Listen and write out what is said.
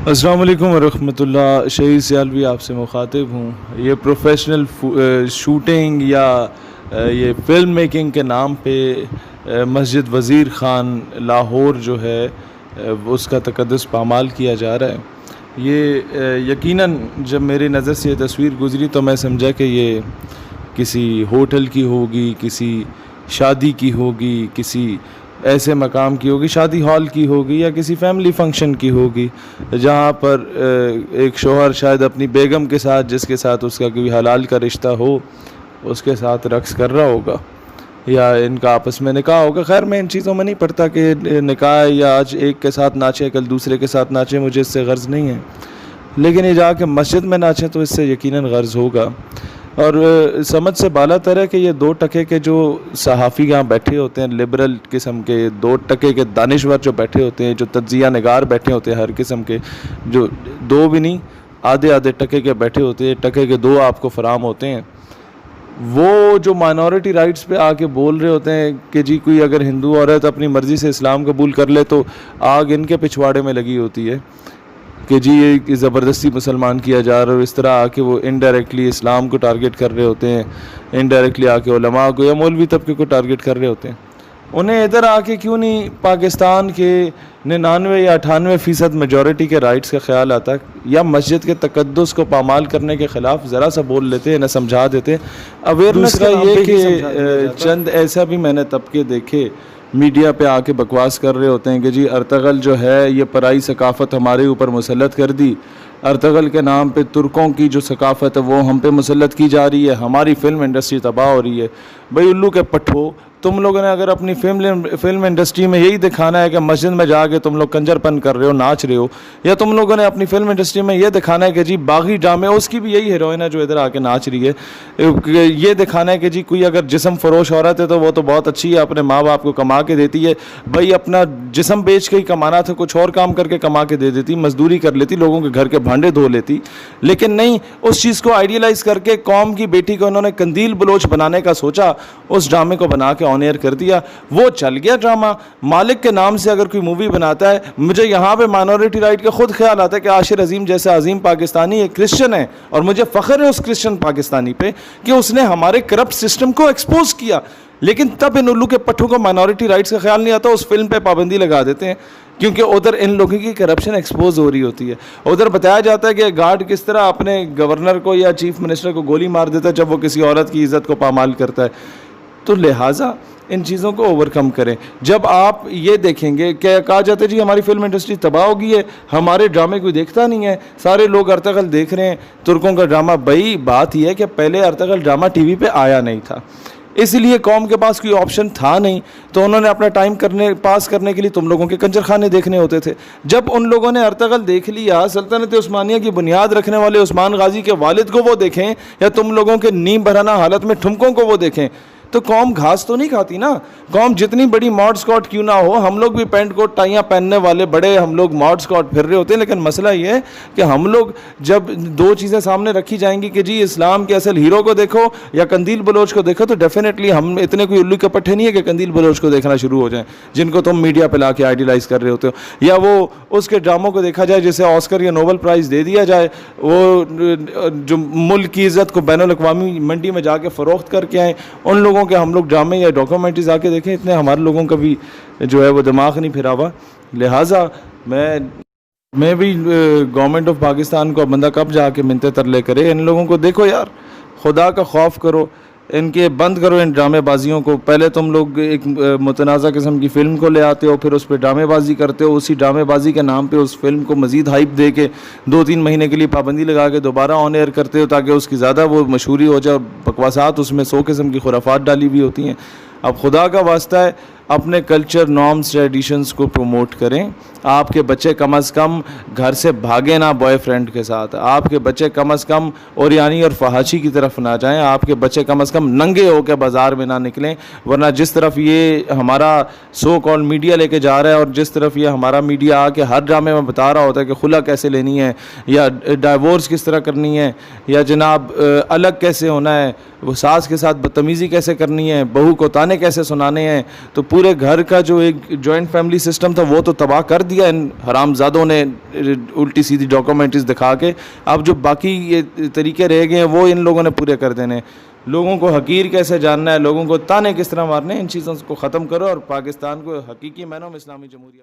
السلام علیکم ورحمۃ اللہ. شہید سیالوی آپ سے مخاطب ہوں. یہ پروفیشنل شوٹنگ یا یہ فلم میکنگ کے نام پہ مسجد وزیر خان لاہور جو ہے اس کا تقدس پامال کیا جا رہا ہے. یہ یقیناً جب میری نظر سے یہ تصویر گزری تو میں سمجھا کہ یہ کسی ہوٹل کی ہوگی, کسی شادی کی ہوگی, کسی ایسے مقام کی ہوگی, شادی ہال کی ہوگی یا کسی فیملی فنکشن کی ہوگی جہاں پر ایک شوہر شاید اپنی بیگم کے ساتھ, جس کے ساتھ اس کا کوئی حلال کا رشتہ ہو, اس کے ساتھ رقص کر رہا ہوگا یا ان کا آپس میں نکاح ہوگا. خیر میں ان چیزوں میں نہیں پڑھتا کہ نکاح یا آج ایک کے ساتھ ناچے کل دوسرے کے ساتھ ناچے, مجھے اس سے غرض نہیں ہے, لیکن یہ جا کے مسجد میں ناچیں تو اس سے یقیناً غرض ہوگا. اور سمجھ سے بالا تر ہے کہ یہ 2 ٹکے کے جو صحافی یہاں بیٹھے ہوتے ہیں, لبرل قسم کے 2 ٹکے کے دانشور جو بیٹھے ہوتے ہیں, جو تجزیہ نگار بیٹھے ہوتے ہیں ہر قسم کے, جو 2 بھی نہیں آدھے ٹکے کے بیٹھے ہوتے ہیں, ٹکے کے 2 آپ کو فراہم ہوتے ہیں, وہ جو مائنورٹی رائٹس پہ آ کے بول رہے ہوتے ہیں کہ جی کوئی اگر ہندو عورت اپنی مرضی سے اسلام قبول کر لے تو آگ ان کے پچھواڑے میں لگی ہوتی ہے کہ جی یہ زبردستی مسلمان کیا جا رہا ہے. اس طرح آ کے وہ انڈائریکٹلی اسلام کو ٹارگٹ کر رہے ہوتے ہیں, انڈائریکٹلی آ کے علماء کو یا مولوی طبقے کو ٹارگٹ کر رہے ہوتے ہیں. انہیں ادھر آ کے کیوں نہیں پاکستان کے 99 یا 98% میجورٹی کے رائٹس کا خیال آتا یا مسجد کے تقدس کو پامال کرنے کے خلاف ذرا سا بول لیتے, نہ سمجھا دیتے. اویئرنیس کا یہ کہ چند ایسا بھی میں نے طبقے دیکھے میڈیا پہ آ کے بکواس کر رہے ہوتے ہیں کہ جی ارطغرل جو ہے یہ پرائی ثقافت ہمارے اوپر مسلط کر دی, ارطغرل کے نام پہ ترکوں کی جو ثقافت ہے وہ ہم پہ مسلط کی جا رہی ہے, ہماری فلم انڈسٹری تباہ ہو رہی ہے. بھائی الو کے پٹھو, تم لوگوں نے اگر اپنی فلم انڈسٹری میں یہی دکھانا ہے کہ مسجد میں جا کے تم لوگ کنجر پن کر رہے ہو, ناچ رہے ہو, یا تم لوگوں نے اپنی فلم انڈسٹری میں یہ دکھانا ہے کہ جی باغی ڈرامے, اس کی بھی یہی ہیروئن ہے جو ادھر آ کے ناچ رہی ہے, یہ دکھانا ہے کہ جی کوئی اگر جسم فروش عورت ہے تو وہ تو بہت اچھی ہے, اپنے ماں باپ کو کما کے دیتی ہے, بھائی اپنا جسم بیچ کے ہی کمانا تھا, کچھ اور کام کر کے کما کے دے دیتی, مزدوری کر لیتی, لوگوں کے گھر کے بھانڈے دھو لیتی. لیکن نہیں, اس چیز کو آئیڈیلائز کر کے قوم کی بیٹی کو انہوں نے قندیل بلوچ بنانے کا سوچا, اس ڈرامے کو بنا کے آن ایئر کر دیا, وہ چل گیا ڈرامہ. مالک کے نام سے اگر کوئی مووی بناتا ہے, مجھے یہاں پہ مائنورٹی رائٹ کا خود خیال آتا ہے کہ عاشر عظیم جیسا عظیم پاکستانی ایک کرسچن ہے, اور مجھے فخر ہے اس کرسچن پاکستانی پہ کہ اس نے ہمارے کرپٹ سسٹم کو ایکسپوز کیا. لیکن تب ان الو کے پٹھوں کو مائنورٹی رائٹس کا خیال نہیں آتا, اس فلم پہ پابندی لگا دیتے ہیں کیونکہ ادھر ان لوگوں کی کرپشن ایکسپوز ہو رہی ہوتی ہے. ادھر بتایا جاتا ہے کہ گارڈ کس طرح اپنے گورنر کو یا چیف منسٹر کو گولی مار دیتا ہے جب وہ کسی عورت کی عزت کو پامال کرتا ہے. تو لہٰذا ان چیزوں کو اوورکم کریں. جب آپ یہ دیکھیں گے کہ کہا جاتا ہے جی ہماری فلم انڈسٹری تباہ ہو گئی ہے, ہمارے ڈرامے کوئی دیکھتا نہیں ہے, سارے لوگ ارطغرل دیکھ رہے ہیں, ترکوں کا ڈرامہ. بھائی بات یہ ہے کہ پہلے ارطغرل ڈرامہ ٹی وی پہ آیا نہیں تھا, اس لیے قوم کے پاس کوئی آپشن تھا نہیں, تو انہوں نے اپنا ٹائم پاس کرنے کے لیے تم لوگوں کے کنجر خانے دیکھنے ہوتے تھے. جب ان لوگوں نے ارطغرل دیکھ لیا, سلطنت عثمانیہ کی بنیاد رکھنے والے عثمان غازی کے والد کو وہ دیکھیں, یا تم لوگوں کے نیم بھرانا حالت میں ٹھمکوں کو وہ دیکھیں, تو قوم گھاس تو نہیں کھاتی نا. قوم جتنی بڑی ماڈ اسکواڈ کیوں نہ ہو, ہم لوگ بھی پینٹ کوٹ ٹائیاں پہننے والے بڑے ہم لوگ ماڈ اسکواڈ پھر رہے ہوتے ہیں, لیکن مسئلہ یہ ہے کہ ہم لوگ جب 2 چیزیں سامنے رکھی جائیں گی کہ جی اسلام کے اصل ہیرو کو دیکھو یا قندیل بلوچ کو دیکھو, تو ڈیفینیٹلی ہم اتنے کوئی الو کے پٹھے نہیں ہے کہ قندیل بلوچ کو دیکھنا شروع ہو جائیں جن کو تم میڈیا پہ لا کے آئیڈیلائز کر رہے ہوتے ہو, یا وہ اس کے ڈراموں کو دیکھا جائے جسے آسکر یا نوبل پرائز دے دیا جائے, وہ جو ملک کی عزت کو بین الاقوامی منڈی میں جا کے فروخت کر کے آئیں, ان لوگوں کے ہم لوگ ڈرامے یا ڈاکومنٹریز آ کے دیکھیں. اتنے ہمارے لوگوں کا بھی جو ہے وہ دماغ نہیں پھرا ہوا. لہٰذا میں بھی گورنمنٹ آف پاکستان کو بندہ کب جا کے منتے ترلے کرے, ان لوگوں کو دیکھو یار, خدا کا خوف کرو, ان کے بند کرو ان ڈرامے بازیوں کو. پہلے تم لوگ ایک متنازع قسم کی فلم کو لے آتے ہو, پھر اس پہ ڈرامے بازی کرتے ہو, اسی ڈرامے بازی کے نام پہ اس فلم کو مزید ہائپ دے کے 2-3 مہینے کے لیے پابندی لگا کے دوبارہ آن ایئر کرتے ہو تاکہ اس کی زیادہ وہ مشہوری ہو جائے. بکواسات اس میں 100 قسم کی خرافات ڈالی ہوئی ہوتی ہیں. اب خدا کا واسطہ ہے اپنے کلچر نارمز ٹریڈیشنز کو پروموٹ کریں. آپ کے بچے کم از کم گھر سے بھاگے نہ بوائے فرینڈ کے ساتھ, آپ کے بچے کم از کم اوریانی اور فحاشی کی طرف نہ جائیں, آپ کے بچے کم از کم ننگے ہو کے بازار میں نہ نکلیں. ورنہ جس طرف یہ ہمارا سو کال میڈیا لے کے جا رہا ہے, اور جس طرف یہ ہمارا میڈیا آ کے ہر ڈرامے میں بتا رہا ہوتا ہے کہ خلا کیسے لینی ہے, یا ڈائیورس کس طرح کرنی ہے, یا جناب الگ کیسے ہونا ہے, وہ ساس کے ساتھ بدتمیزی کیسے کرنی ہے, بہو کو تانے کیسے سنانے ہیں, تو پورے گھر کا جو ایک جوائنٹ فیملی سسٹم تھا وہ تو تباہ کر دیا ان حرام زادوں نے الٹی سیدھی ڈاکومنٹریز دکھا کے. اب جو باقی یہ طریقے رہ گئے ہیں وہ ان لوگوں نے پورے کر دینے. لوگوں کو حقیر کیسے جاننا ہے, لوگوں کو تانے کس طرح مارنے, ان چیزوں کو ختم کرو اور پاکستان کو حقیقی معنوں میں اسلامی جمہوریہ